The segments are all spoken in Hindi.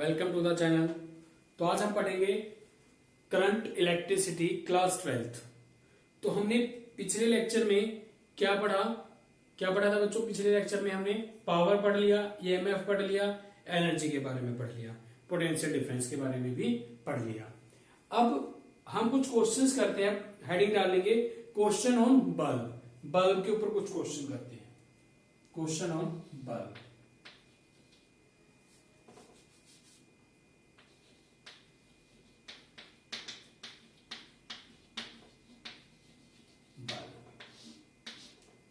Welcome to the channel. तो आज हम पढ़ेंगे करंट इलेक्ट्रिसिटी क्लास 12th। तो हमने पिछले लेक्चर में क्या पढ़ा था बच्चों? पिछले लेक्चर में हमने पावर पढ़ लिया, ईएमएफ पढ़ लिया, एनर्जी के बारे में पढ़ लिया, पोटेंशियल डिफरेंस के बारे में भी पढ़ लिया। अब हम कुछ क्वेश्चंस करते हैं, हेडिंग डालेंगे क्वेश्चन ऑन बल्ब। बल्ब के ऊपर कुछ क्वेश्चन करते हैं, क्वेश्चन ऑन बल्ब।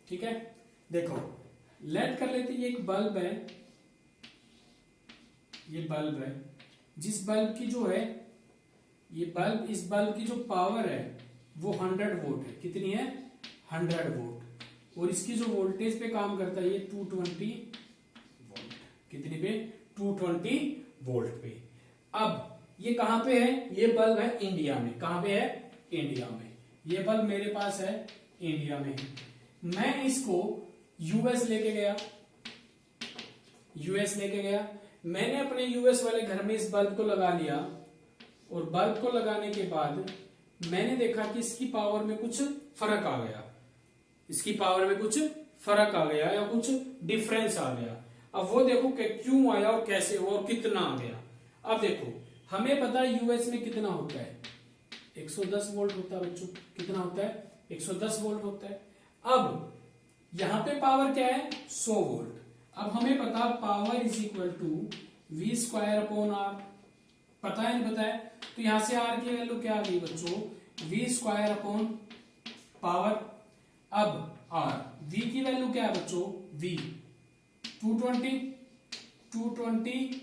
ठीक है, देखो लेट कर लेते हैं। ये एक बल्ब है, ये बल्ब है। जिस बल्ब की जो है ये बल्ब, इस बल्ब की जो पावर है वो 100 वोल्ट है। कितनी है? 100 वोल्ट। और इसकी जो वोल्टेज पे काम करता है ये 220 वोल्ट। कितनी पे? 220 वोल्ट पे। अब ये कहां पे है? ये बल्ब है इंडिया में। कहां पे है? इंडिया में। ये बल्ब मेरे पास है इंडिया में। मैं इसको यूएस लेके गया। मैंने अपने यूएस वाले घर में इस बल्ब को लगा लिया और बल्ब को लगाने के बाद मैंने देखा कि इसकी पावर में कुछ फर्क आ गया। इसकी पावर में कुछ फर्क आ गया या कुछ डिफरेंस आ गया। अब वो देखो कि क्यों आया और कैसे हुआ और कितना आ गया। अब देखो, हमें पता है यूएस में कितना होता है? 110 वोल्ट होता है बच्चों। कितना होता है? 110 वोल्ट होता है। अब यहां पे पावर क्या है? 100 वोल्ट। अब हमें पता power is equal to V square upon R. पता है नहीं? पता है। तो यहां से आर की वैल्यू क्या आ गई बच्चों? V square upon power. अब आर, वी की वैल्यू क्या है बच्चों? वी 220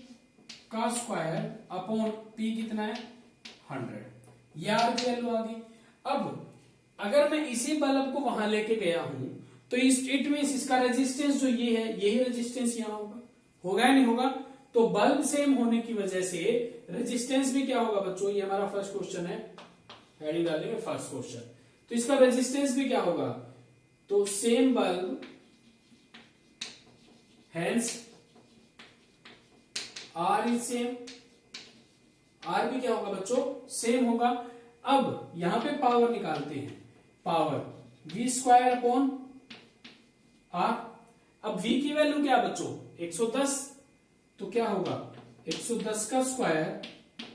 का स्क्वायर अपॉन पी कितना है? 100। ये आर की वैल्यू आ गई। अब अगर मैं इसी बल्ब को वहां लेके गया हूं तो इट मींस इसका रेजिस्टेंस जो ये है, यही रेजिस्टेंस यहां होगा या नहीं होगा? तो बल्ब सेम होने की वजह से रेजिस्टेंस भी क्या होगा बच्चों? ये हमारा फर्स्ट क्वेश्चन है, हेडिंग डालेंगे फर्स्ट क्वेश्चन। तो इसका रेजिस्टेंस भी क्या होगा? तो same bulb, hence R is same. R भी क्या होगा बच्चों? सेम होगा। अब यहां पे पावर निकालते हैं। Power V square upon R. अब v की वैल्यू क्या बच्चों? 110। तो क्या होगा? 110 का स्क्वायर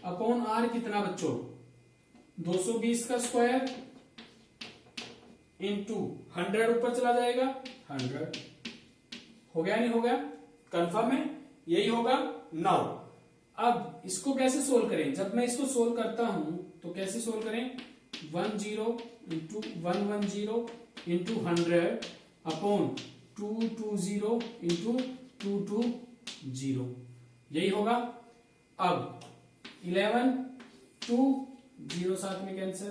अपॉन आर कितना बच्चों? 220 का स्क्वायर इंटू 100 ऊपर चला जाएगा 100। हो गया नहीं हो गया? कंफर्म है? यही होगा। नाउ अब इसको कैसे सोल्व करें? जब मैं इसको सोल्व करता हूं तो कैसे सोल्व करें? 10 इंटू 110 इंटू 100 अपॉन 220 इंटू 220। यही होगा। अब 11 2 0 साथ में कैंसर।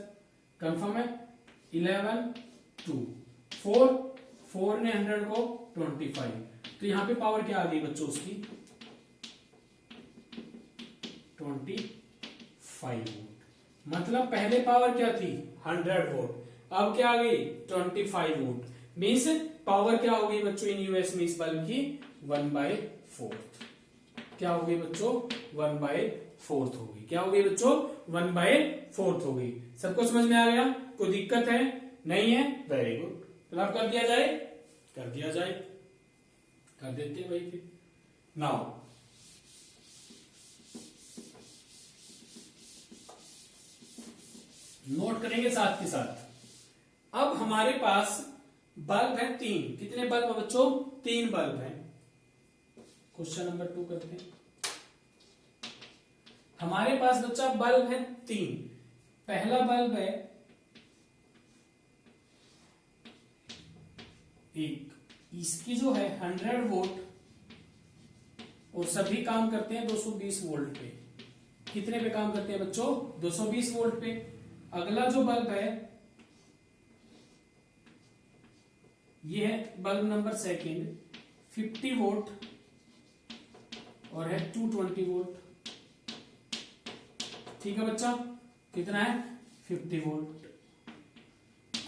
कंफर्म है? 11 2 4 ने 100 को 25। तो यहां पे पावर क्या आ गई बच्चों उसकी? 25 वोल्ट। मतलब पहले पावर क्या थी? 100 वोल्ट। अब क्या आ गई? 25 वोल्ट। मीन्स पावर क्या हो गई बच्चों इन यूएस में इस बल्ब की? 1/4। क्या हो गई बच्चों? 1/4 हो गई। क्या हो गई बच्चों? 1/4 हो गई। सबको समझ में आ गया? कोई दिक्कत है? नहीं है? Very good. तो अब कर दिया जाए, कर दिया जाए, कर देते हैं भाई। फिर नाउ नोट करेंगे साथ के साथ। अब हमारे पास बल्ब है 3। कितने बल्ब है बच्चों? 3 बल्ब है। क्वेश्चन नंबर 2 करते हैं। हमारे पास बच्चा बल्ब है 3। पहला बल्ब है एक, इसकी जो है 100 वोल्ट और सभी काम करते हैं 220 वोल्ट पे। कितने पे काम करते हैं बच्चों? 220 वोल्ट पे। अगला जो बल्ब है ये है बल्ब नंबर सेकंड, 50 वोल्ट और है 220 वोल्ट। ठीक है बच्चा? कितना है? 50 वोल्ट।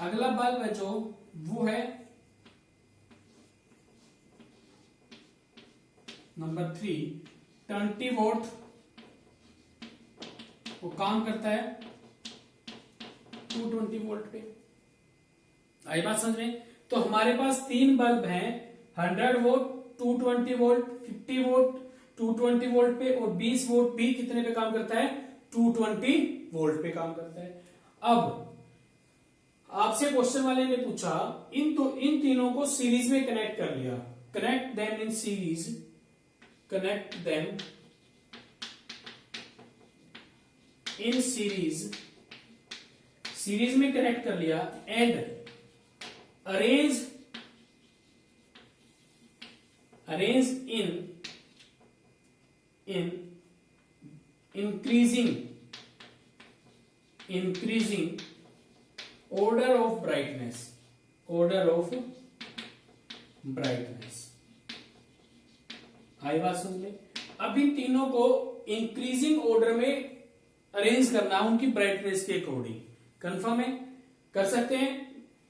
अगला बल्ब है जो वो है नंबर 3, 20 वोल्ट वो काम करता है 220 वोल्ट पे। आई बात समझ में? तो हमारे पास 3 बल्ब हैं, 100 वोल्ट, 220 वोल्ट, 50 वोल्ट, 220 वोल्ट पे, और 20 वोल्ट भी कितने पे काम करता है? 220 वोल्ट पे काम करता है। अब आपसे क्वेश्चन वाले ने पूछा इन तीनों को सीरीज में कनेक्ट कर लिया, connect them in series, connect them in series, series में कनेक्ट कर लिया, and arrange in increasing order of brightness, आई बात समझ में? अब इन तीनों को इंक्रीजिंग ऑर्डर में अरेंज करना है उनकी ब्राइटनेस के अकॉर्डिंग। कंफर्म है? कर सकते हैं?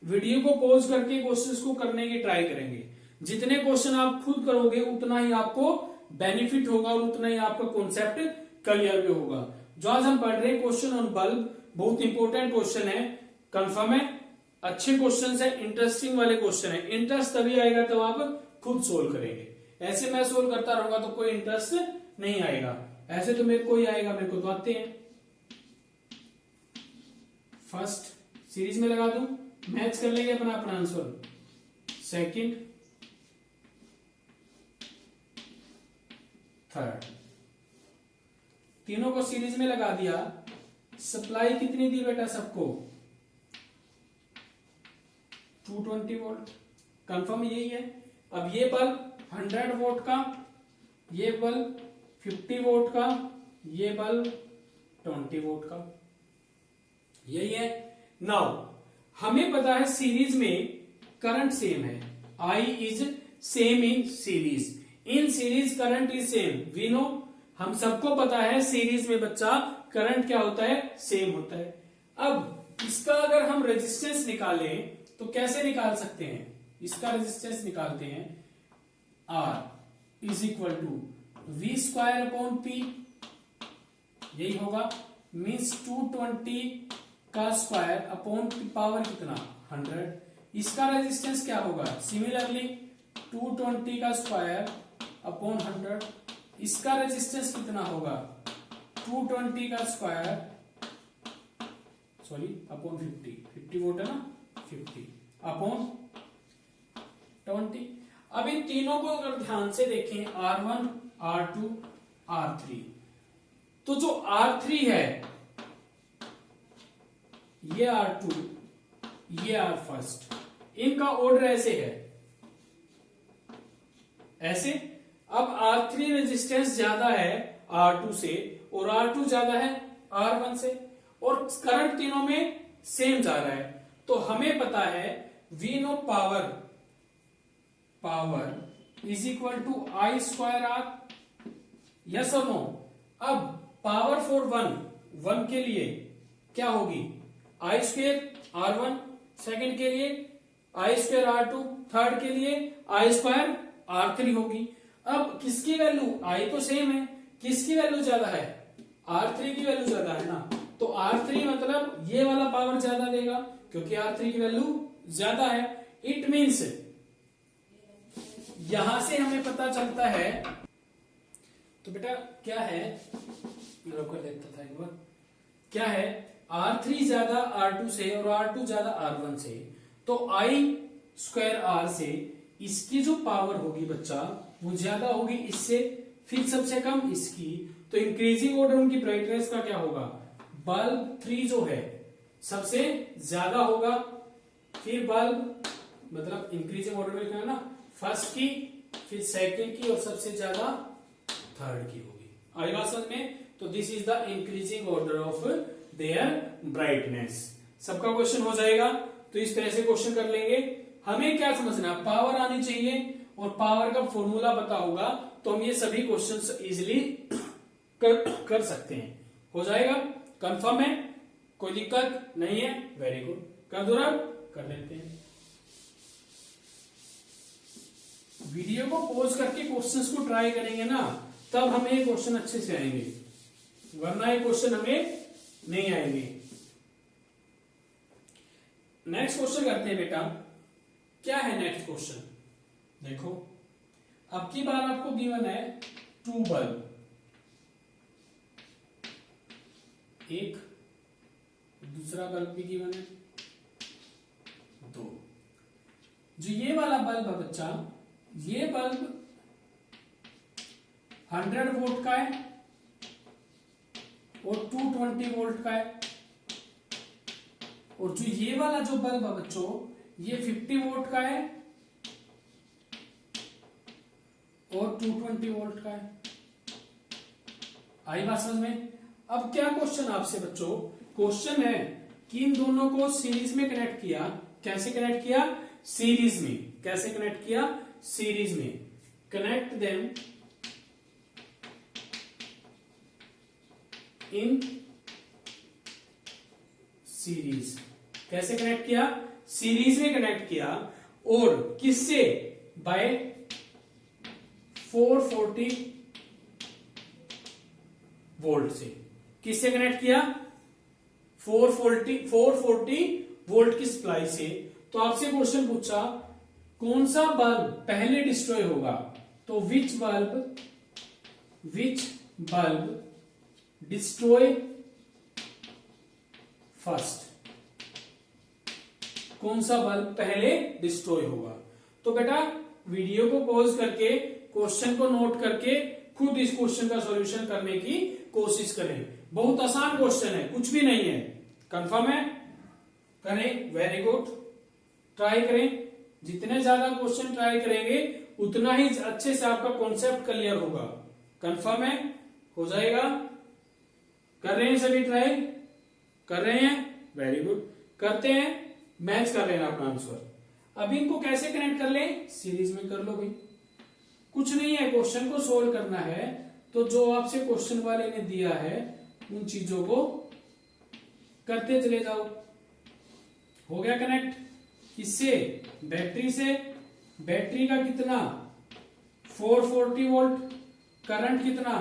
वीडियो को पॉज करके क्वेश्चंस को करने की ट्राई करेंगे। जितने क्वेश्चन आप खुद करोगे उतना ही आपको बेनिफिट होगा और उतना ही आपका कॉन्सेप्ट क्लियर भी होगा। जो आज हम पढ़ रहे हैं क्वेश्चन ऑन बल्ब, बहुत इंपॉर्टेंट क्वेश्चन है। कंफर्म है? अच्छे क्वेश्चन है, इंटरेस्टिंग वाले क्वेश्चन है। इंटरेस्ट तभी आएगा तब आप खुद सोल्व करेंगे। ऐसे मैं सोल्व करता रहूंगा तो कोई इंटरेस्ट नहीं आएगा। ऐसे तो मेरे को ही आएगा, मेरे को तो आते हैं। फर्स्ट सीरीज में लगा दूं, मैच कर लेंगे अपना आंसर। सेकंड, थर्ड, तीनों को सीरीज में लगा दिया। सप्लाई कितनी दी बेटा सबको? 220 वोल्ट। कंफर्म यही है। अब ये बल्ब 100 वोल्ट का, ये बल्ब 50 वोल्ट का, ये बल्ब 20 वोल्ट का, यही है। नाउ हमें पता है सीरीज में करंट सेम है, I is same in series, in series current is same, we know. हम सबको पता है सीरीज में बच्चा करंट क्या होता है? सेम होता है। अब इसका अगर हम रेजिस्टेंस निकालें तो कैसे निकाल सकते हैं? इसका रेजिस्टेंस निकालते हैं, R is equal to V square upon P, यही होगा। मीन्स 220 का स्क्वायर अपॉन पावर कितना? 100। इसका रेजिस्टेंस क्या होगा? सिमिलरली 220 का स्क्वायर अपॉन 100। इसका रेजिस्टेंस कितना होगा? 220 का स्क्वायर अपॉन 50 वोल्ट है ना, 50 अपॉन 20। अब इन तीनों को अगर ध्यान से देखें, R1, R2, R3, तो जो R3 है, ये R2, ये R1, इनका ऑर्डर ऐसे है, ऐसे। अब R3 रेजिस्टेंस ज्यादा है R2 से और R2 ज्यादा है R1 से, और करंट तीनों में सेम जा रहा है। तो हमें पता है we know power is equal to I square R, yes और नो? अब पावर फॉर वन के लिए क्या होगी? I स्क्वायर R1, सेकंड के लिए I स्क्वायर R2, थर्ड के लिए I स्क्वायर R3 होगी। अब किसकी वैल्यू? I तो सेम है, किसकी वैल्यू ज्यादा है? R3 की वैल्यू ज्यादा है ना। तो R3 मतलब ये वाला पावर ज्यादा देगा क्योंकि R3 की वैल्यू ज्यादा है। इट मीन्स यहां से हमें पता चलता है, तो बेटा क्या है, मैं कर देता था एक बार, क्या है? R3 ज्यादा R2 से और R2 ज्यादा R1 से, तो I स्क्वायर R से इसकी जो पावर होगी बच्चा वो ज्यादा होगी इससे, फिर सबसे कम इसकी। तो इंक्रीजिंग ऑर्डर उनकी ब्राइटनेस का क्या होगा? बल्ब 3 जो है सबसे ज्यादा होगा, फिर बल्ब मतलब इंक्रीजिंग ऑर्डर में लिखना है ना, फर्स्ट की, फिर सेकंड की, और सबसे ज्यादा थर्ड की होगी। आई बात समझ में? तो this is the increasing order of their brightness. सबका क्वेश्चन हो जाएगा। तो इस तरह से क्वेश्चन कर लेंगे। हमें क्या समझना? पावर आनी चाहिए और पावर का फॉर्मूला पता होगा तो हम ये सभी क्वेश्चंस इजीली कर सकते हैं। हो जाएगा? कंफर्म है? कोई दिक्कत नहीं है? Very good. कर दो, कर लेते हैं। वीडियो को पॉज करके क्वेश्चंस को ट्राई करेंगे ना, तब हमें क्वेश्चन अच्छे से आएंगे। वरना ये क्वेश्चन हमें नहीं आएंगे। नेक्स्ट क्वेश्चन करते हैं बेटा। क्या है नेक्स्ट क्वेश्चन? देखो, अब की बार आपको गिवन है 2 बल्ब, एक, दूसरा बल्ब भी गिवन है 2। जो ये वाला बल्ब है बच्चा, ये बल्ब 100 वोल्ट का है और 220 वोल्ट का है। और जो ये वाला जो बल्ब है बच्चों, ये 50 वोल्ट का है और 220 वोल्ट का है। आई बात समझ में? अब क्या क्वेश्चन आपसे बच्चों? क्वेश्चन है कि इन दोनों को सीरीज में कनेक्ट किया। कैसे कनेक्ट किया? सीरीज में। कैसे कनेक्ट किया? सीरीज में। Connect them in series. कैसे कनेक्ट किया? सीरीज में कनेक्ट किया। और किससे? बाय 440 वोल्ट से। किससे कनेक्ट किया? 440 वोल्ट की सप्लाई से। तो आपसे क्वेश्चन पूछा कौन सा बल्ब पहले डिस्ट्रॉय होगा? तो विच बल्ब डिस्ट्रॉय फर्स्ट? कौन सा बल्ब पहले डिस्ट्रॉय होगा? तो बेटा वीडियो को पॉज करके क्वेश्चन को नोट करके खुद इस क्वेश्चन का सॉल्यूशन करने की कोशिश करें। बहुत आसान क्वेश्चन है, कुछ भी नहीं है। कंफर्म है? करें, वेरी गुड। ट्राई करें, जितने ज्यादा क्वेश्चन ट्राई करेंगे उतना ही अच्छे से आपका कॉन्सेप्ट क्लियर होगा। कंफर्म है? हो जाएगा? कर रहे हैं सभी? ट्राई कर रहे हैं? Very good. करते हैं, मैच कर लेना अपना आंसर। अब इनको कैसे कनेक्ट कर लें? सीरीज में कर लो भाई। कुछ नहीं है, क्वेश्चन को सोल्व करना है तो जो आपसे क्वेश्चन वाले ने दिया है उन चीजों को करते चले जाओ। हो गया कनेक्ट? किससे? बैटरी से। बैटरी का कितना? 440 वोल्ट। करंट कितना?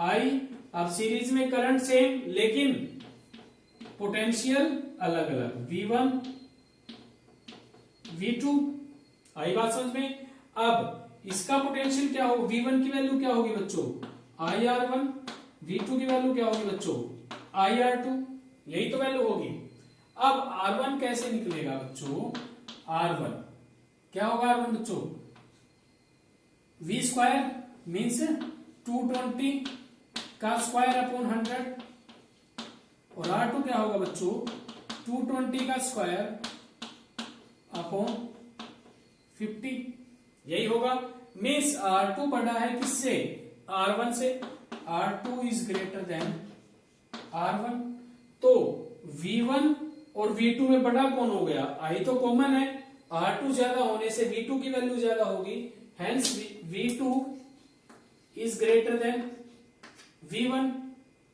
I। अब सीरीज में करंट सेम लेकिन पोटेंशियल अलग अलग, V1 V2। आई बात समझ में? अब इसका पोटेंशियल क्या होगा? V1 की वैल्यू क्या होगी बच्चों? IR1। V2 की वैल्यू क्या होगी बच्चों? IR2। यही तो वैल्यू होगी। अब R1 कैसे निकलेगा बच्चों? R1 क्या होगा? R1 बच्चों V स्क्वायर मीन्स 220 का स्क्वायर अपॉन 100। और R2 क्या होगा बच्चों? 220 का स्क्वायर अपॉन 50। यही होगा। मीन्स R2 बड़ा है किससे? R1 से। R2 is greater than R1। तो V1 और V2 में बड़ा कौन हो गया? I तो कॉमन है। R2 ज्यादा होने से V2 की वैल्यू ज्यादा होगी। Hence V2 is greater than V1।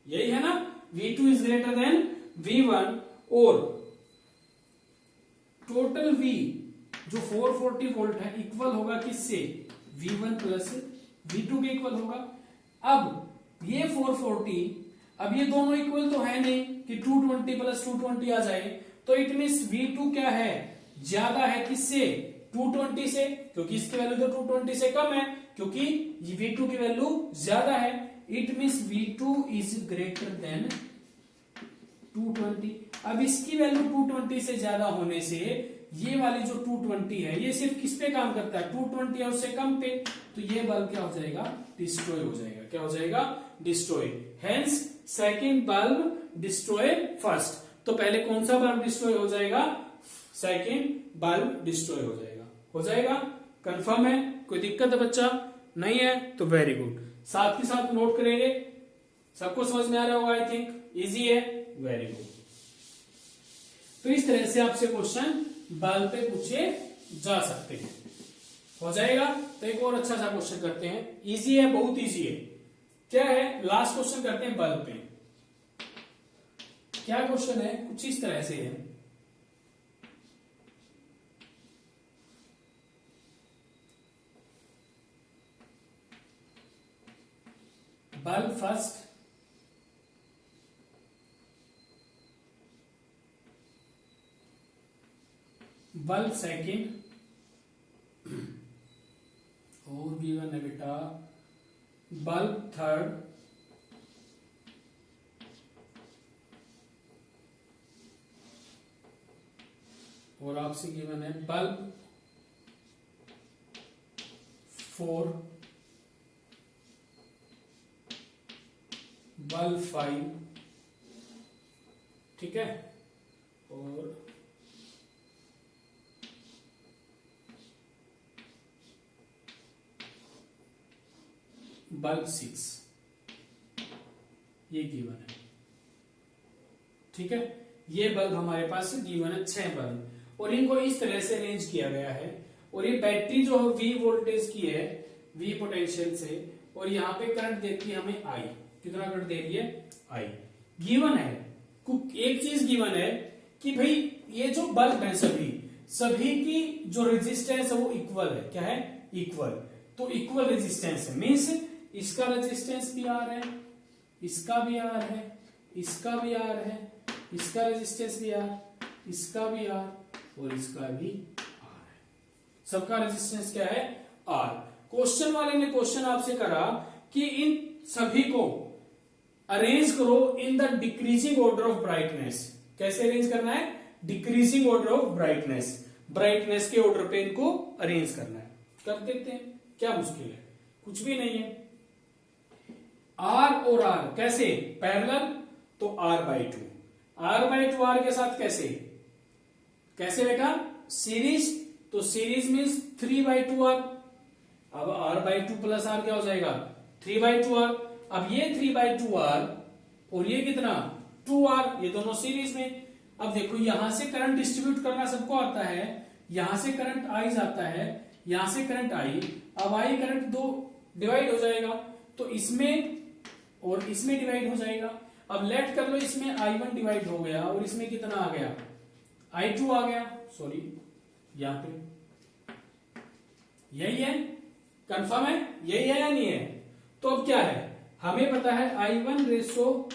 यही है ना? V2 is greater than V1। और टोटल V जो 440 वोल्ट है इक्वल होगा किससे? V1 प्लस V2 के इक्वल होगा। अब ये 440, अब ये दोनों इक्वल तो है नहीं कि 220 प्लस 220 आ जाए। तो इट मीन्स V2 क्या है? ज्यादा है किससे? 220 से, क्योंकि इसकी वैल्यू तो 220 से कम है, क्योंकि V2 की वैल्यू ज्यादा है। It means V2 is greater than 220। अब इसकी वैल्यू 220 से ज्यादा होने से ये वाली जो 220 है ये सिर्फ किस पे काम करता है? 220 और उससे कम पे। तो ये बल्ब क्या हो जाएगा? डिस्ट्रॉय हो जाएगा। क्या हो जाएगा? Destroy. Hence second bulb destroy first. तो पहले कौन सा बल्ब डिस्ट्रॉय हो जाएगा? सेकंड बल्ब डिस्ट्रॉय हो जाएगा। हो जाएगा? कंफर्म है? कोई दिक्कत है बच्चा? नहीं है तो वेरी गुड। साथ के साथ नोट करेंगे। सबको समझ में आ रहा होगा? आई थिंक इजी है। Very good. तो इस तरह से आपसे क्वेश्चन बल्ब पे पूछे जा सकते हैं। हो जाएगा? तो एक और अच्छा सा क्वेश्चन करते हैं। इजी है, बहुत इजी है। क्या है? लास्ट क्वेश्चन करते हैं बल्ब पे। क्या क्वेश्चन है? कुछ इस तरह से है। बल्ब फर्स्ट बल्ब सेकेंड, और गिवन है बेटा बल्ब थर्ड, और आपसे गिवन है बल्ब फोर, बल्ब फाइव, ठीक है, और बल्ब सिक्स, ये गिवन है, ठीक है। ये बल्ब हमारे पास गिवन है 6 बल्ब, और इनको इस तरह से अरेंज किया गया है। और ये बैटरी जो है V वोल्टेज की है, V पोटेंशियल से, और यहाँ पे करंट देती है हमें I। कितना करंट दे रही है? I। गिवन है, एक चीज गिवन है कि भाई ये जो बल्ब है सभी की जो रेजिस्टेंस है वो इक्वल है। क्या है? इक्वल। तो इक्वल रेजिस्टेंस है, मीन्स इसका रेजिस्टेंस भी R है, इसका भी R है, इसका भी R है, इसका रेजिस्टेंस भी R, इसका भी R, और इसका भी R है। सबका रेजिस्टेंस क्या है? R। क्वेश्चन वाले ने क्वेश्चन आपसे करा कि इन सभी को अरेंज करो in the decreasing order of brightness. कैसे अरेंज करना है? Decreasing order of brightness, brightness के ऑर्डर पे इनको अरेंज करना है। कर देते हैं, क्या मुश्किल है? कुछ भी नहीं है। R और R कैसे? पैरेलल, तो R/2, R/2 R के साथ कैसे? कैसे बेटा? सीरीज, तो सीरीज मीन्स 3/2 R। अब R/2 प्लस R क्या हो जाएगा? 3/2 R। अब ये 3/2 R और ये कितना? 2R, ये दोनों सीरीज में। अब देखो यहां से करंट डिस्ट्रीब्यूट करना सबको आता है, यहां से करंट I जाता है, यहां से करंट I। अब I करंट दो डिवाइड हो जाएगा, तो इसमें और इसमें डिवाइड हो जाएगा। अब लेट कर लो, इसमें I1 डिवाइड हो गया और इसमें कितना आ गया? I2 आ गया। सॉरी, यहां पे यही है, कंफर्म है? यही है या नहीं है? तो अब क्या है, हमें पता है I1 ratio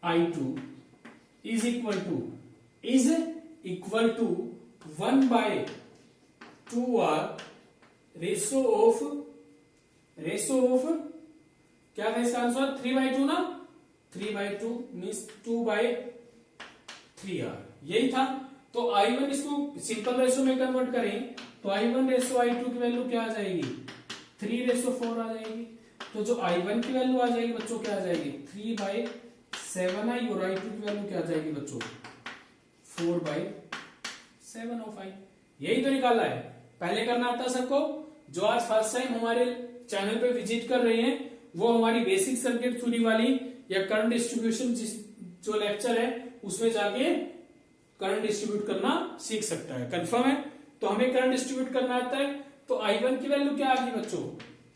I2 is equal to 1/2R ratio of क्या था इसका आंसर? 3/2 ना? 3/2 मीन्स 2/3R, यही था। तो I1 इसको सिंपल रेशो में कन्वर्ट करें तो I1 रेशो I2 की वैल्यू क्या आ जाएगी? 3/4 आ जाएगी। तो जो I1 की वैल्यू आ जाएगी बच्चों क्या आ जाएगी? 3/7I, और I2 की वैल्यू क्या आ जाएगी बच्चों? 4/7 ऑफ I। यही तो निकाला है। पहले करना आता सबको? जो आज फर्स्ट टाइम हमारे चैनल पे विजिट कर रहे हैं वो हमारी बेसिक सर्किट थ्योरी वाली या करंट डिस्ट्रीब्यूशन जो लेक्चर है उसमें जाके करंट डिस्ट्रीब्यूट करना सीख सकता है। कंफर्म है? तो हमें करंट डिस्ट्रीब्यूट करना आता है। तो I1 की वैल्यू क्या आ गई बच्चों?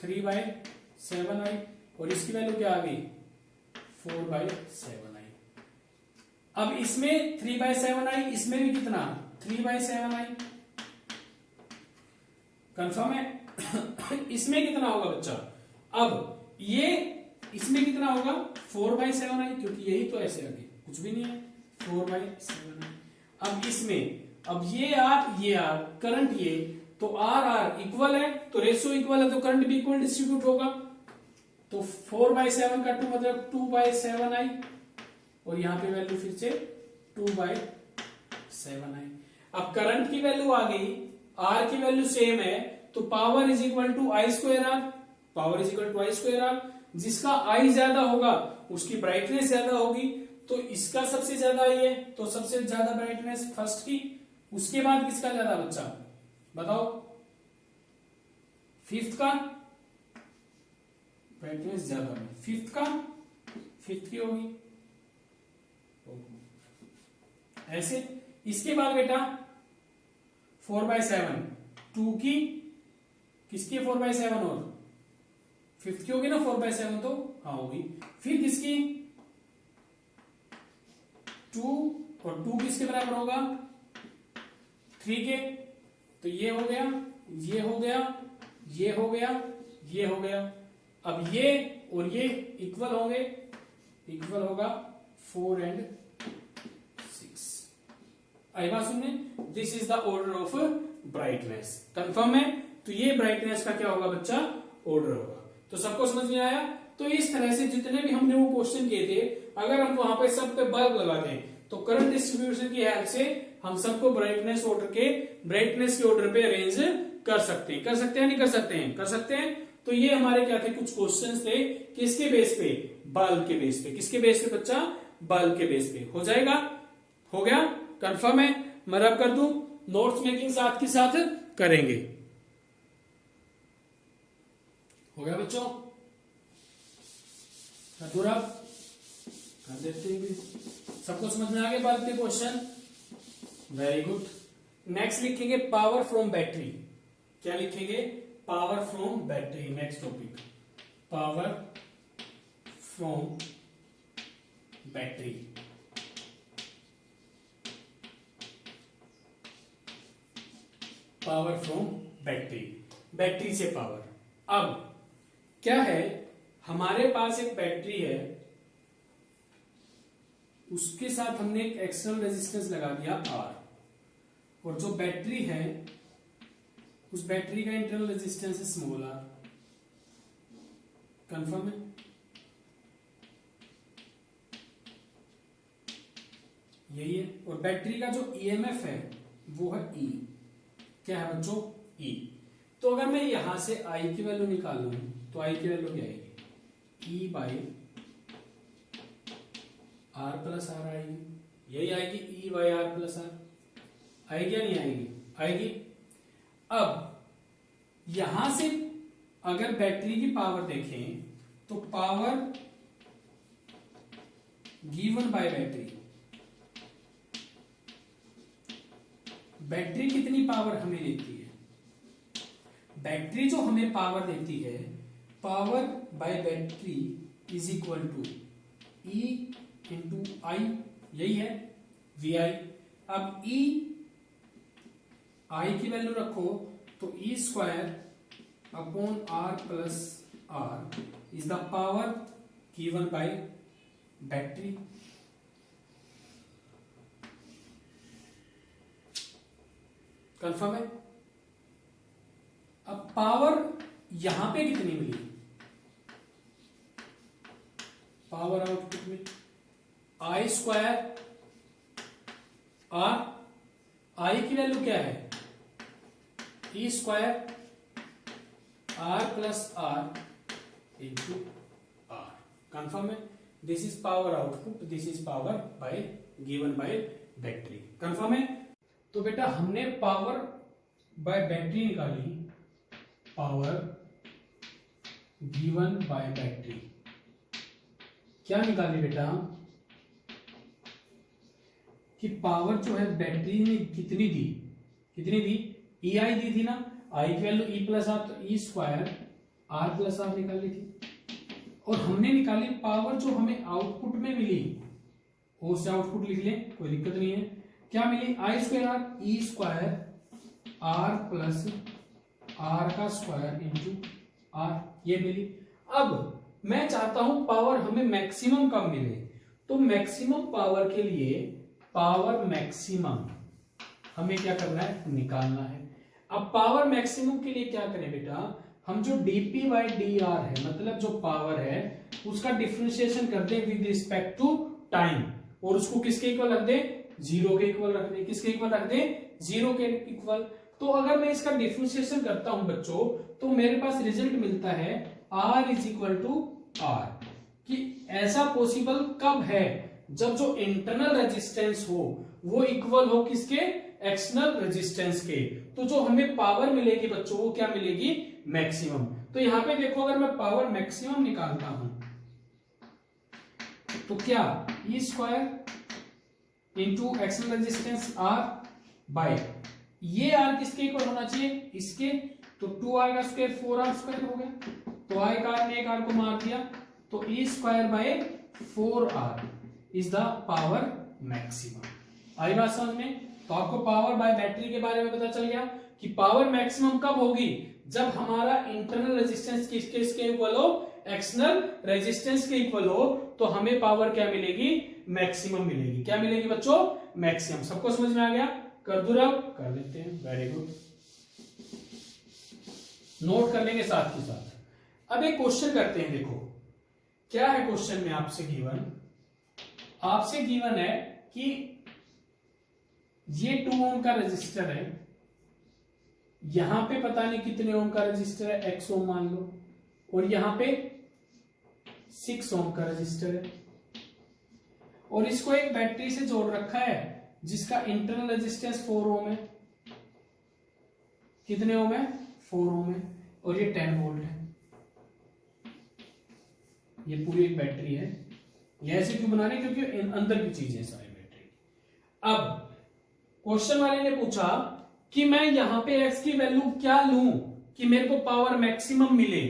3/7I, और इसकी वैल्यू क्या आ गई? 4/7I। अब इसमें 3/7I, इसमें भी कितना? 3/7I। कंफर्म है? इसमें कितना होगा बच्चा? अब ये इसमें कितना होगा? 4/7I, क्योंकि यही तो ऐसे आगे कुछ भी नहीं है। 4/7I। अब इसमें, अब ये R करंट ये, तो R इक्वल है, तो रेशियो इक्वल है, तो करंट भी इक्वल डिस्ट्रीब्यूट होगा। तो 4/7 का 2 मतलब 2/7I, और यहां पे वैल्यू फिर से 2/7I। अब करंट की वैल्यू आ गई, R की वैल्यू सेम है, तो power is equal to I²R। Power is equal to I²R। जिसका I ज्यादा होगा उसकी ब्राइटनेस ज्यादा होगी। तो इसका सबसे ज्यादा I है, तो सबसे ज्यादा ब्राइटनेस फर्स्ट की। उसके बाद किसका ज्यादा बच्चा? बताओ। फिफ्थ का ब्राइटनेस ज्यादा है, फिफ्थ की होगी ऐसे। इसके बाद बेटा 4/7, 2 की, किसकी 4/7 और फिफ्थ की होगी ना 4/7, तो हाँ होगी। फिर किसकी? 2, और 2 किसके बराबर होगा? 3 के। तो ये हो गया, ये हो गया, ये हो गया, ये हो गया। अब ये और ये इक्वल होंगे, इक्वल होगा 4 और 6। आई बात सुनने, this is the order of brightness. Confirm है? तो ये ब्राइटनेस का क्या होगा बच्चा? ऑर्डर होगा। तो सबको समझ में आया? तो इस तरह से जितने भी हमने वो क्वेश्चन किए थे, अगर हम वहां पे सब पे बल्ब लगा दें तो करंट डिस्ट्रीब्यूशन की हेल्प से हम सबको ब्राइटनेस के ऑर्डर पे अरेंज कर सकते हैं। कर सकते हैं नहीं कर सकते हैं? कर सकते हैं। तो ये हमारे क्या थे? कुछ क्वेश्चंस थे। किसके बेस पे? बल्ब के बेस पे। किसके बेस पे बच्चा? बल्ब के बेस पे। हो जाएगा? हो गया? कंफर्म है? मैं रब कर दूं? नोट्स मेकिंग साथ के साथ करेंगे। हो गया बच्चों? पूरा कर देते हैं। सबको समझ में आ गया बल्ब के क्वेश्चन? Very good. नेक्स्ट लिखेंगे पावर फ्रॉम बैटरी। क्या लिखेंगे? Power from battery. Next topic power from battery. Power from battery, battery से पावर। अब क्या है, हमारे पास एक बैटरी है, उसके साथ हमने एक एक्सटर्नल रेजिस्टेंस लगा दिया R, और जो बैटरी है उस बैटरी का इंटरनल रेजिस्टेंस है स्मॉल r। कंफर्म है? यही है। और बैटरी का जो EMF है वो है E। क्या है बच्चों? E। तो अगर मैं यहां से I की वैल्यू निकालूं तो I की वैल्यू क्या आएगी? E by R plus R आएगी। यही आएगी, E by R plus R। आएगी या नहीं आएगी? आएगी। अब यहां से अगर बैटरी की पावर देखें तो power given by battery, battery कितनी पावर हमें देती है? बैटरी जो हमें पावर देती है, power by battery is equal to E into I. यही है VI। अब E I की वैल्यू रखो तो E square upon R plus R is the power given by battery. Confirm है? अब पावर यहां पे कितनी मिली? पावर आउटपुट में I स्क्वायर R, I की वैल्यू क्या है? E square R plus R into R। Confirm है? This is power output, this is power by given by battery. Confirm है? तो बेटा हमने पावर बाय बैटरी निकाली, पावर गिवन बाय बैटरी। क्या निकाली बेटा? कि पावर जो है बैटरी ने कितनी दी? कितनी दी? EI दी थी ना। I की वैल्यू E प्लस आर, तो E square R plus R निकाल ली थी। और हमने निकाली पावर जो हमें आउटपुट में मिली, ओ से आउटपुट लिख लें, कोई दिक्कत नहीं है। क्या मिली? I square R, E square R plus R का स्क्वायर इंटू R, ये मिली। अब मैं चाहता हूं पावर हमें मैक्सिमम कब मिले, तो मैक्सिमम पावर के लिए पावर मैक्सिमम हमें क्या करना है? निकालना है। अब पावर मैक्सिमम के लिए क्या करें बेटा? हम जो dP बाई dR है, मतलब जो पावर है उसका डिफरेंशिएशन कर दें विद रिस्पेक्ट टू टाइम, और उसको किसके इक्वल रख दें? 0 के इक्वल रख दें। किसके इक्वल रख दें? 0 के इक्वल। तो अगर मैं इसका डिफरेंशिएशन करता हूं बच्चों, तो मेरे पास रिजल्ट मिलता है R is equal to R। कि ऐसा पॉसिबल कब है? जब जो इंटरनल रेजिस्टेंस हो वो इक्वल हो किसके? एक्सटर्नल रेजिस्टेंस के। तो जो हमें पावर मिलेगी बच्चों वो क्या मिलेगी? मैक्सिमम। तो यहां पे देखो, अगर मैं पावर मैक्सिमम निकालता हूं तो क्या? E square into external resistance R by, ये R किसके इक्वल होना चाहिए? इसके। तो 2R का स्क्वायर 4R स्क्वायर हो गया। तो I का ने एक R को मार दिया, तो E square by 4R is the power maximum. आई बात समझ में? तो आपको पावर बाय बैटरी के बारे में पता चल गया कि पावर मैक्सिमम कब होगी? जब हमारा इंटरनल रेजिस्टेंस किसके इक्वल हो? एक्सटर्नल रेजिस्टेंस के इक्वल हो तो हमें पावर क्या मिलेगी, मैक्सिमम मिलेगी। क्या मिलेगी बच्चों, मैक्सिमम। सबको समझ में आ गया, कर दो रब, कर लेते हैं, वेरी गुड, नोट कर लेंगे साथ के साथ। अब एक क्वेश्चन करते हैं, देखो क्या है क्वेश्चन में आपसे गिवन है कि ये 2 ओम का रजिस्टर है, यहां पे पता नहीं कितने ओम का रजिस्टर है, x ओम मान लो, और यहां पे 6 ओम का रजिस्टर है, और इसको एक बैटरी से जोड़ रखा है जिसका इंटरनल रेजिस्टेंस 4 ओम है। कितने ओम है, 4 ओम है, और ये 10 वोल्ट है। ये पूरी एक बैटरी है। ये ऐसे क्यों बना रहे, क्योंकि अंदर की चीजें सारी बैटरी। अब क्वेश्चन वाले ने पूछा कि मैं यहां पे x की वैल्यू क्या लूं कि मेरे को पावर मैक्सिमम मिले।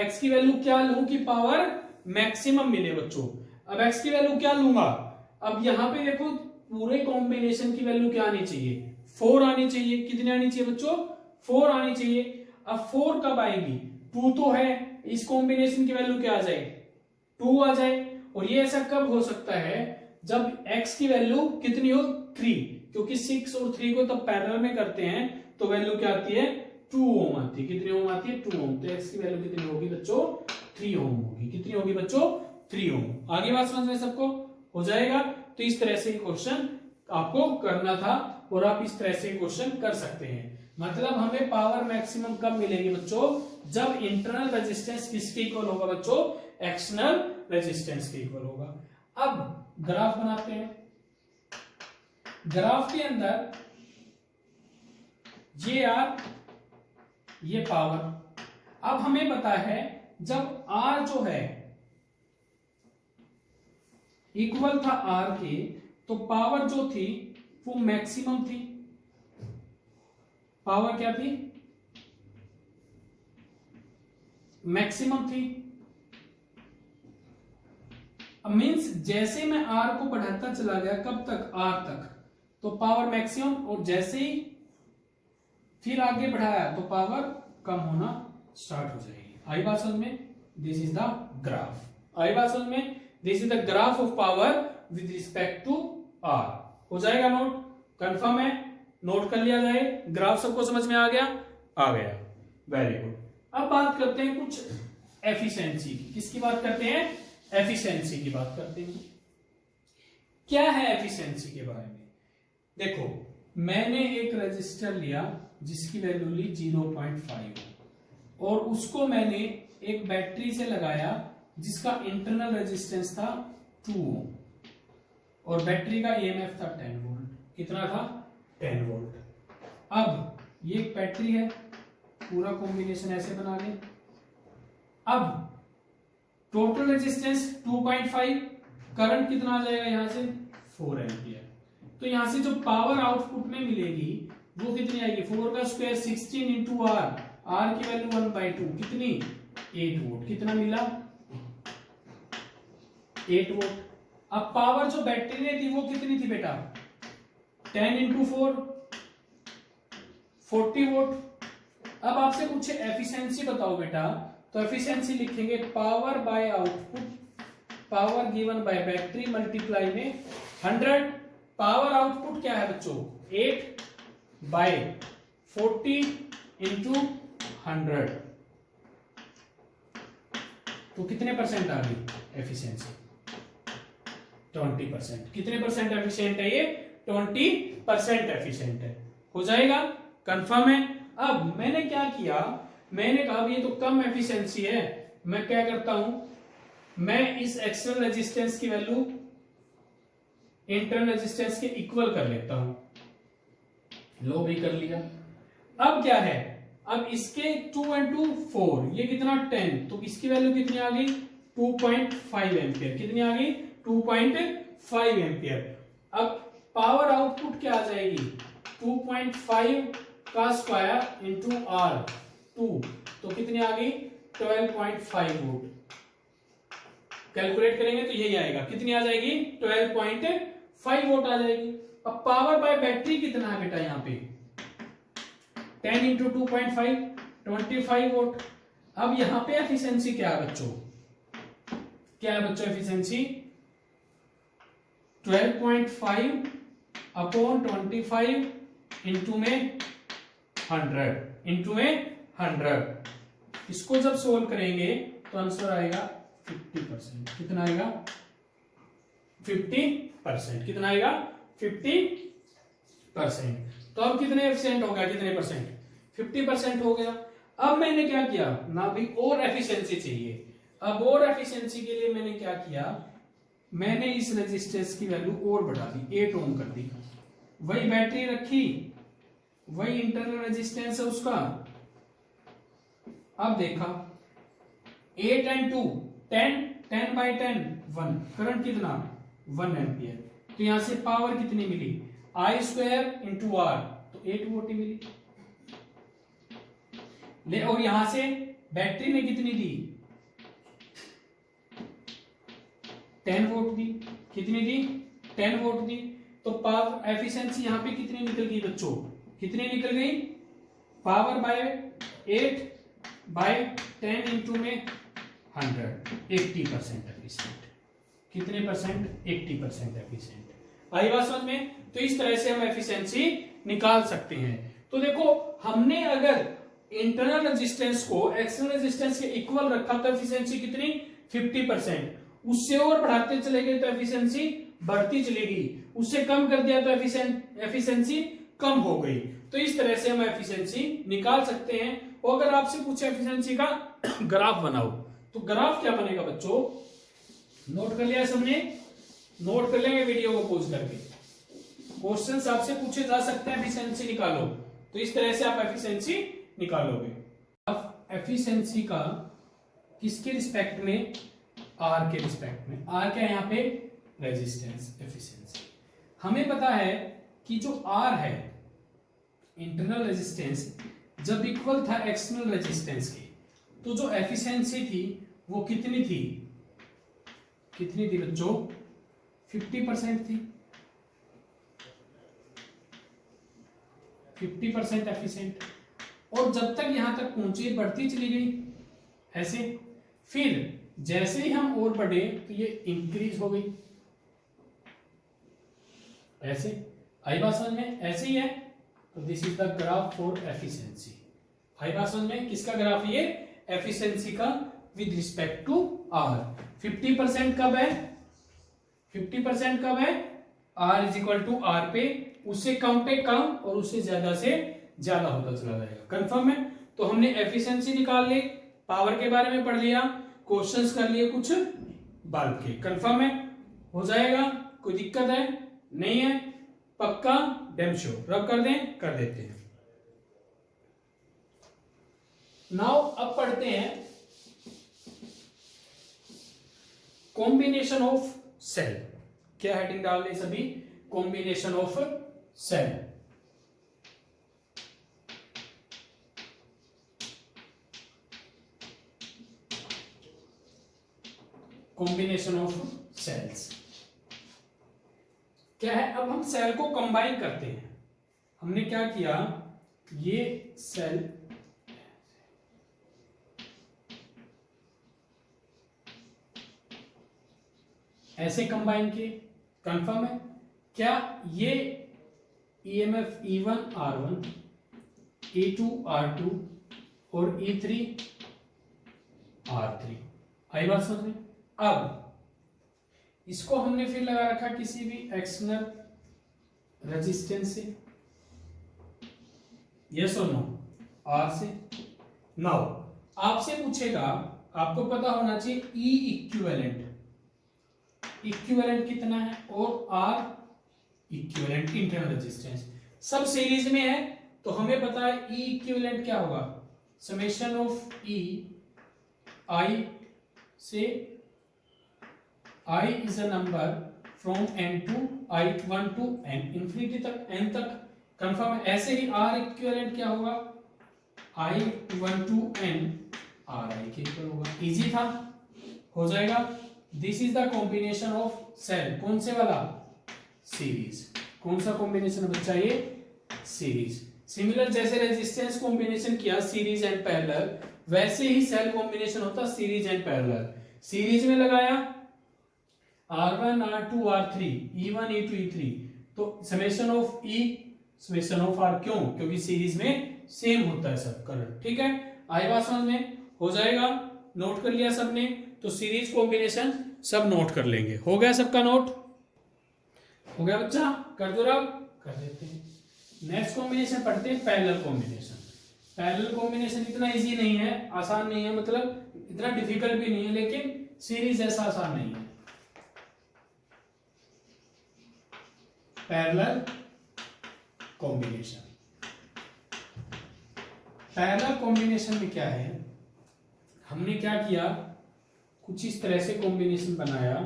x की वैल्यू क्या लूं कि पावर मैक्सिमम मिले बच्चों। अब x की वैल्यू क्या लूंगा, अब यहां पे देखो पूरे कॉम्बिनेशन की वैल्यू क्या आनी चाहिए, 4 आनी चाहिए। कितनी आनी चाहिए बच्चों, 4 आनी चाहिए। अब 4 कब आएगी, 2 तो है, इस कॉम्बिनेशन की वैल्यू क्या आ जाए, 2 आ जाए। और ये ऐसा कब हो सकता है, जब x की वैल्यू कितनी हो, 3, क्योंकि 6 और 3 को तब पैरेलल में करते हैं तो वैल्यू क्या आती है, 2 ओम आती है। कितनी ओम आती है, 2 ओम। तो x की वैल्यू कितनी होगी बच्चों, 3 ओम होगी। कितनी होगी बच्चों, 3 ओम। आगे बात समझ में सबको हो जाएगा। तो इस तरह से क्वेश्चन आपको करना था और आप इस तरह से क्वेश्चन कर सकते हैं। मतलब हमें पावर मैक्सिमम कब मिलेगी बच्चों, जब इंटरनल रेजिस्टेंस किसके इक्वल होगा बच्चों, एक्सटर्नल रेजिस्टेंस के इक्वल होगा। अब ग्राफ बनाते हैं। ग्राफ के अंदर ये आर, ये पावर। अब हमें पता है जब आर जो है इक्वल था आर के, तो पावर जो थी वो मैक्सिमम थी। पावर क्या थी, मैक्सिमम थी। अब मींस जैसे मैं आर को बढ़ाता चला गया, कब तक, आर तक, तो पावर मैक्सिमम, और जैसे ही फिर आगे बढ़ाया तो पावर कम होना स्टार्ट हो जाएगी। आई बात समझ में, दिस इज द ग्राफ। आई बात समझ में, this is the graph of power with respect to R. हो जाएगा नोट, कंफर्म है, नोट कर लिया जाए। ग्राफ सबको समझ में आ गया, आ गया, वेरी गुड। अब बात करते हैं कुछ एफिशिएंसी की। किसकी बात करते हैं, एफिशिएंसी की बात करते हैं। क्या है एफिशिएंसी के बारे में, देखो मैंने एक रजिस्टर लिया जिसकी वैल्यू ली 0.5 और उसको मैंने एक बैटरी से लगाया जिसका इंटरनल रेजिस्टेंस था 2 ओम और बैटरी का ईएमएफ था 10 वोल्ट। कितना था, 10 वोल्ट। अब ये एक बैटरी है, पूरा कॉम्बिनेशन ऐसे बना लें। अब टोटल रेजिस्टेंस 2.5, करंट कितना आ जाएगा यहां से, 4 एम्पियर। तो यहां से जो पावर आउटपुट में मिलेगी वो कितनी आएगी, 4 का स्क्वायर 16 इंटू आर, आर की वैल्यू 1/2, कितनी, 8 वोल्ट। कितना मिला, 8 वोल्ट। अब पावर जो बैटरी ने दी वो कितनी थी बेटा, 10 इंटू 4, 40 वोल्ट। अब आपसे पूछे एफिशिएंसी बताओ बेटा, तो एफिशिएंसी लिखेंगे power bye output, power given by battery multiply में 100। पावर आउटपुट क्या है बच्चों, 8 बाय 40 इंटू 100, तो कितने परसेंट आ गई एफिशिएंसी, 20%। कितने परसेंट एफिशिएंट है ये, 20% एफिशिएंट है। हो जाएगा, कंफर्म है। अब मैंने क्या किया, मैंने कहा ये तो कम एफिशिएंसी है, मैं क्या करता हूं, मैं इस एक्सटर्नल रेजिस्टेंस की वैल्यू इंटरनल रेजिस्टेंस के इक्वल कर लेता हूं। लो भी कर लिया। अब क्या है, अब इसके 2 इंटू 4, ये कितना 10, तो इसकी वैल्यू कितनी आ गई, 2.5 एम्पियर। कितनी आ गई, 2.5 एम्पियर। अब पावर आउटपुट क्या आ जाएगी, 2.5 का स्क्वायर इंटू आर 2, तो कितनी आ गई, 12.5 वोल्ट। कैलकुलेट करेंगे तो यही आएगा, कितनी आ जाएगी, 12.5 वोल्ट आ जाएगी। अब पावर बाय बैटरी कितना है बेटा, यहां पे 10 इंटू 2.5, 25 वोल्ट। अब यहां पे एफिशिएंसी क्या है बच्चों, क्या है बच्चों एफिशिएंसी? 12.5 अपॉन 25 इंटू में 100 इसको जब सोल्व करेंगे तो आंसर आएगा 50%। कितना आएगा? 50%। कितना आएगा? 50%। तो अब कितने एफिशिएंट हो गया? कितने परसेंट? 50% हो गया। अब मैंने क्या किया ना भाई, और एफिशिएंसी चाहिए। अब और एफिशिएंसी के लिए मैंने क्या किया, मैंने इस रेजिस्टेंस की वैल्यू और बढ़ा दी, 8 ओम कर दी। वही बैटरी रखी, वही इंटरनल रेजिस्टेंस है उसका। अब देखा 8 and 2 10 10 by 10 1 करंट कितना? 1 एम्पियर। तो यहां से पावर कितनी मिली? I स्क्वायर इंटू आर, तो 8 वोल्ट मिली। ले और यहां से बैटरी ने कितनी दी? 10 वोल्ट दी। कितनी दी? 10 वोल्ट दी। तो पावर एफिशिएंसी यहां पे कितनी निकल गई बच्चों? कितनी निकल गई? पावर बाय 8 बाय 10 इंटू में 100, 80% एफिशिएंट। कितने परसेंट? 80% एफिशिएंट। आई बात समझ में? तो इस तरह से हम एफिशिएंसी निकाल सकते हैं। तो देखो, हमने अगर इंटरनल रेजिस्टेंस को एक्सटर्नल रेजिस्टेंस के इक्वल रखा तो एफिशिएंसी कितनी? 50%। उससे और बढ़ाते चले गए तो एफिशिएंसी बढ़ती चलेगी, उससे कम कर दिया तो एफिशिएंसी कम हो गई। तो इस तरह से हम एफिशिएंसी निकाल सकते हैं। और अगर आपसे पूछे एफिशिएंसी का ग्राफ बनाओ, तो ग्राफ क्या बनेगा बच्चों? नोट कर लिया सबने? नोट कर लेंगे वीडियो को पॉज करके। क्वेश्चंस आपसे पूछे जा सकते हैं, एफिशिएंसी निकालो। तो इस तरह से आप एफिशिएंसी निकालोगे। अब एफिशिएंसी का किसके रिस्पेक्ट में? आर के रिस्पेक्ट में। आर क्या है यहाँ पे? Resistance efficiency. हमें पता है कि जो आर है इंटरनल रेजिस्टेंस जब इक्वल था एक्सटर्नल रेजिस्टेंस के, तो जो एफिशिएंसी थी वो कितनी थी? कितनी थी बच्चों? 50% थी। 50% एफिशिएंट। और जब तक यहां तक पहुंची बढ़ती चली गई ऐसे। फिर जैसे ही हम और बढ़े तो ये इंक्रीज हो गई ऐसे। आई बात समझ में? ऐसे ही है। तो this is the graph for efficiency. आई बात समझ में? किसका ग्राफ? ये एफिशिएंसी का विद रिस्पेक्ट टू आर। 50% कब है? 50% कब है? R is equal to R पे, उससे कम पे कम और उससे ज्यादा से ज्यादा होता चला जाएगा। कंफर्म है? तो हमने एफिशिएंसी निकाल ली, पावर के बारे में पढ़ लिया, क्वेश्चंस कर लिए कुछ बल्ब के। कंफर्म है? हो जाएगा? कोई दिक्कत है? नहीं है? पक्का? Damn sure. रब कर दें? कर देते हैं। नाउ अब पढ़ते हैं कॉम्बिनेशन ऑफ सेल। क्या हेडिंग डाल रहे सभी? Combination of cell. Combination of cells क्या है? अब हम सेल को कंबाइन करते हैं। हमने क्या किया, ये सेल ऐसे कंबाइन किए। कंफर्म है? क्या ये EMF E1 R1, E2 R2 और E3 R3। आई बात समझ में? अब इसको हमने फिर लगा रखा किसी भी एक्सटर्नल रेजिस्टेंस से, यस और नो? आर से। नाउ आपसे पूछेगा, आपको पता होना चाहिए ई इक्विवेलेंट। इक्विवेलेंट कितना है और आर इक्विवेलेंट इंटरनल रेजिस्टेंस सब सीरीज में है। तो हमें पता है ई इक्विवेलेंट क्या होगा? समेशन ऑफ ई आई से I is a number from n to I1 to n infinity तक n तक। कंफर्म है? ऐसे ही R इक्विवेलेंट क्या होगा? I1 to n RI के इक्वल होगा। इजी था? हो जाएगा। This is the combination of cell. कौन से वाला? सीरीज। कौन सा कॉम्बिनेशन बच्चा? ये सीरीज। सिमिलर जैसे रेजिस्टेंस कॉम्बिनेशन किया सीरीज एंड पैरेलल, वैसे ही सेल कॉम्बिनेशन होता सीरीज एंड पैरेलल। सीरीज में लगाया R1 R2 R3 E1 E2 E3, तो summation of E summation of R, क्यों? क्योंकि सीरीज में सेम होता है सब करंट। ठीक है, आई बात समझ में? हो जाएगा, नोट कर लिया सबने? तो सीरीज कॉम्बिनेशन सब नोट कर लेंगे। हो गया सबका नोट? हो गया बच्चा? कर दो रब, कर देते हैं। नेक्स्ट कॉम्बिनेशन पढ़ते हैं, पैरेलल कॉम्बिनेशन। पैरेलल कॉम्बिनेशन इतना इजी नहीं है, आसान नहीं है, मतलब इतना डिफिकल्ट भी नहीं है, लेकिन सीरीज ऐसा आसान नहीं है। पैरेलल कॉम्बिनेशन, पैरेलल कॉम्बिनेशन में क्या है, हमने क्या किया, कुछ इस तरह से कॉम्बिनेशन बनाया,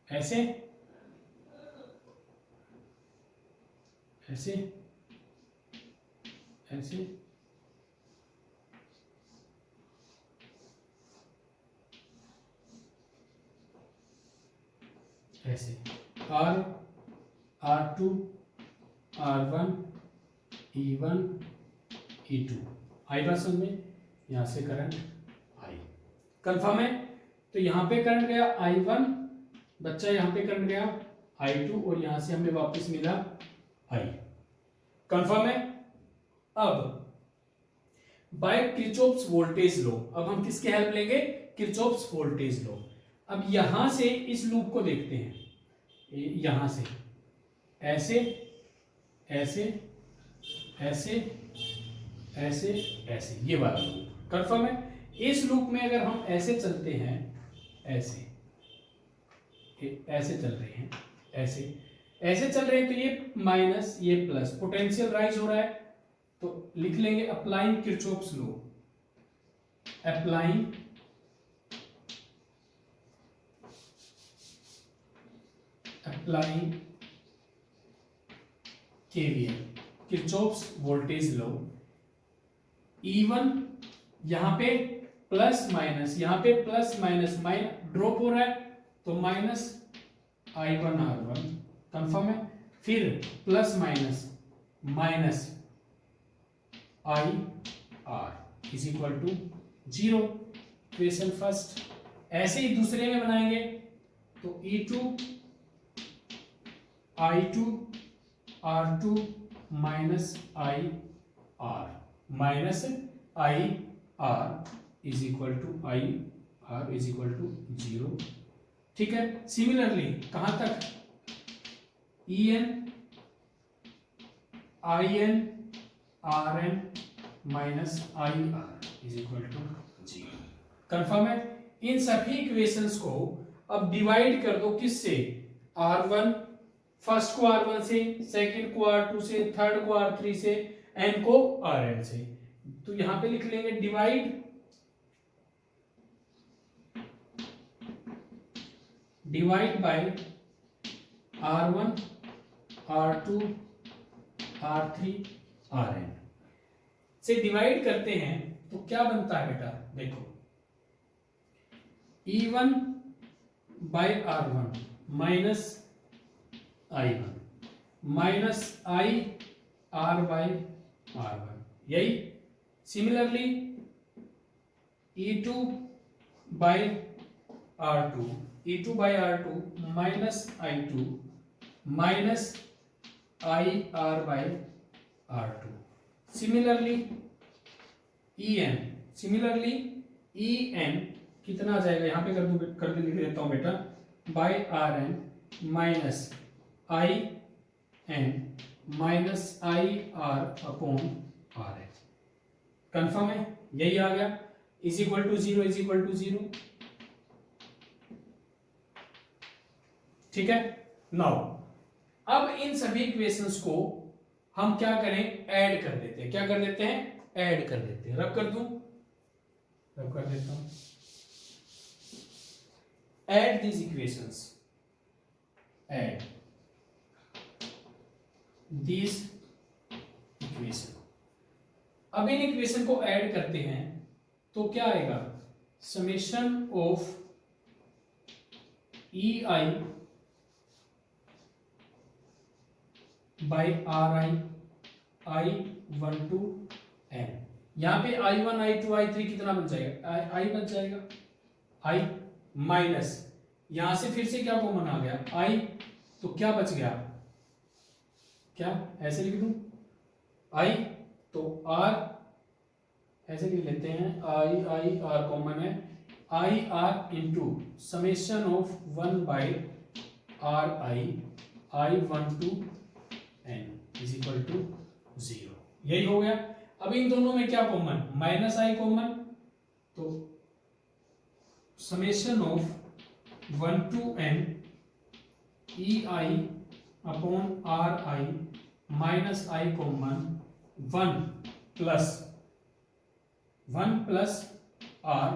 ऐसे ऐसे ऐसे ऐसे, R2 R1 E1 E2, आई बात समझ में? यहां से करंट आई, कंफर्म है? तो यहां पे करंट गया I1 बच्चा, यहां पे करंट गया I2, और यहां से हमें वापस मिला I, कंफर्म है? अब बाय किरचॉफ्स वोल्टेज लॉ, अब हम किसके हेल्प लेंगे? Kirchhoff's voltage law. अब यहां से इस लूप को देखते हैं, यहां से ऐसे ऐसे ऐसे ऐसे ऐसे, ये वाला लूप, कंफर्म है? इस लूप में अगर हम ऐसे चलते हैं, ऐसे ऐसे चल रहे हैं, ऐसे ऐसे चल रहे हैं, तो ये माइनस ये प्लस, पोटेंशियल राइज हो रहा है, तो लिख लेंगे applying Kirchhoff's law, applying KVL, Kirchhoff's voltage law. E1 यहां पे प्लस माइनस, यहां पे प्लस माइनस ड्रॉप हो रहा है, तो माइनस I1 R1, कंफर्म है? फिर plus minus minus I R is equal to 0, equation first. ऐसे ही दूसरे में बनाएंगे, तो E2 I2 R2 minus I R minus I R is equal to I R is equal to 0। ठीक है, सिमिलरली कहां तक? EN IN RN minus IR is equal to 0, confirm है? इन सभी इक्वेशंस को अब डिवाइड कर दो, किससे? R1, फर्स्ट को R1 से, सेकंड को R2 से, थर्ड को R3 से, n को Rn से। तो यहां पे लिख लेंगे divide by R1 R2 R3 Rn से डिवाइड करते हैं, तो क्या बनता है बेटा? देखो, E1 by R1 minus I1 minus I R by R1, यही। Similarly E2 by R2 minus I2 minus I R by R2। Similarly EN कितना आ जाएगा? यहां पे कर लिख देता हूं बेटा, by Rn minus IN minus IR upon RH, confirm है? यही आ गया, is equal to 0 is equal to 0। ठीक है, नाउ अब इन सभी इक्वेशंस को हम क्या करें? ऐड कर देते हैं। क्या कर देते हैं? ऐड कर देते हैं। रब कर दूं, रब कर देता हूं। Add these equations, add these equation. अब इन इक्वेशन को ऐड करते हैं तो क्या आएगा? Summation of EI by RI I12n। यहाँ पे I1 I2 I3 कितना बन जाएगा, I बन जाएगा, I माइनस यहां से फिर से क्या कॉमन आ गया, I, तो क्या बच गया, क्या ऐसे लिख दूं I, तो R ऐसे लिख लेते हैं, I R कॉमन है, IR into summation of 1/RI I12n is equal to 0। यही हो गया। अब इन दोनों में क्या कॉमन, माइनस I कॉमन, तो summation of 1 to n EI upon RI minus I common 1 plus R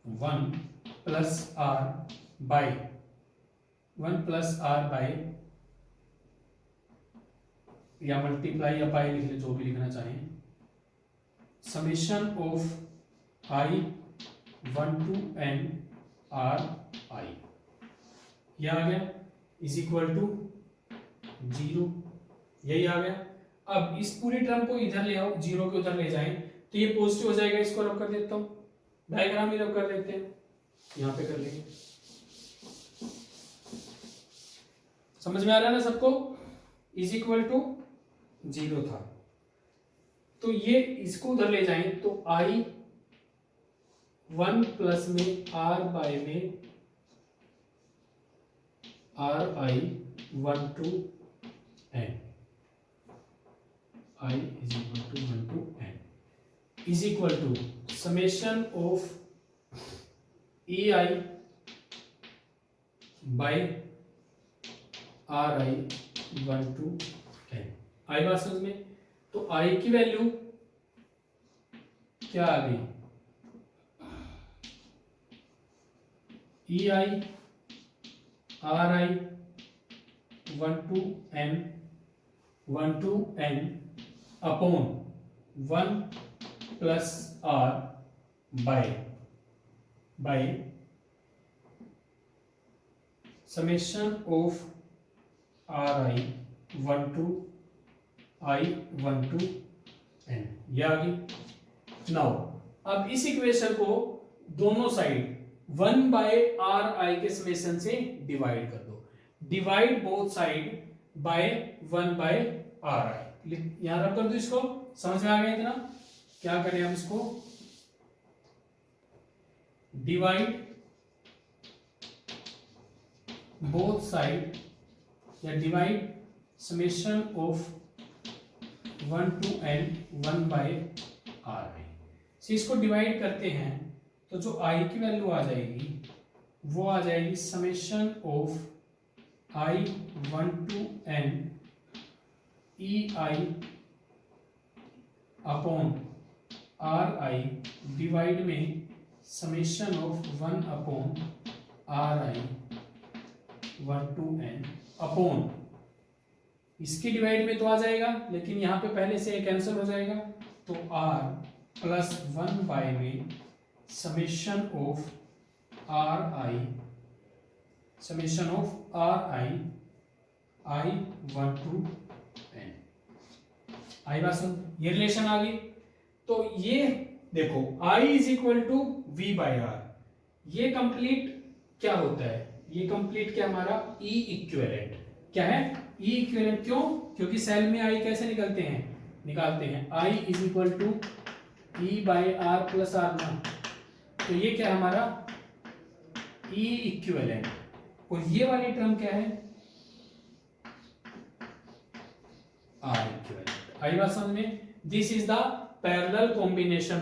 1 plus R by 1 plus R by, या मल्टीप्लाई या पाई लिख ले, जो भी लिखना चाहें, summation of I1 to n RI, यह आ गया इज इक्वल टू 0। यही आ गया। अब इस पूरी टर्म को इधर ले आओ, 0 के उधर ले जाएं तो ये पॉजिटिव हो जाएगा, इसको रब कर देता हूं, डायग्राम ही रब कर देते हैं, यहां पे कर लेंगे। समझ में आ रहा है ना सबको, इज इक्वल टू 0 था, तो ये इसको उधर ले जाएं तो I1 प्लस में R बाय में RI1 to n, I is equal to 1 to n is equal to summation of EI by RI1 to n। आई बात समझ में, तो I की वैल्यू क्या आ गई, EI RI1 to n upon 1 plus R by summation of RI1 to I1 to n, ये आ गई। नाउ अब इस इक्वेशन को दोनों साइड 1/RI के समेशन से डिवाइड कर दो, divide both side by 1/RI, यहां रख कर दो, इसको समझ में आ गया इतना, क्या करें हम इसको, डिवाइड बोथ साइड या divide summation of 1 to n 1/RI से इसको डिवाइड करते हैं तो जो I की वैल्यू आ जाएगी वो आ जाएगी summation of I1 to n EI upon RI divide में summation of 1 upon RI1 to n upon, इसकी डिवाइड में तो आ जाएगा लेकिन यहां पे पहले से कैंसिल हो जाएगा, तो R प्लस 1 बाय में summation of RI I1 to n। आई बात सुन, ये रिलेशन आ गई। तो ये देखो I is equal to V by R, ये कंप्लीट क्या होता है, ये कंप्लीट क्या हमारा E इक्विवेलेंट, क्या है E इक्विवेलेंट, क्यों, क्योंकि सेल में I कैसे निकालते हैं I is equal to E by R plus R ना, तो ये क्या है हमारा E इक्विवेलेंट, और ये वाली टर्म क्या है R इक्विवेलेंट। आई बात समझ में, this is the parallel combination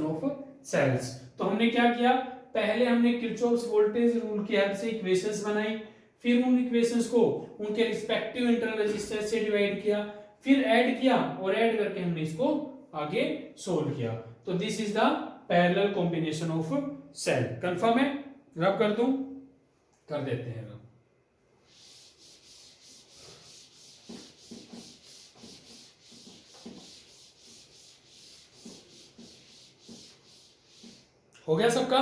of cells. तो हमने क्या किया, पहले हमने किरचॉफ्स वोल्टेज रूल की हेल्प से इक्वेशंस बनाई, फिर उन इक्वेशंस को उनके रिस्पेक्टिव इंटरनल रेजिस्टेंस से डिवाइड किया, फिर ऐड किया और ऐड करके हमने इसको आगे सोल्व किया। तो this is the parallel combination of cell. Confirm है, रब कर दूं, कर देते हैं रब। हो गया सबका।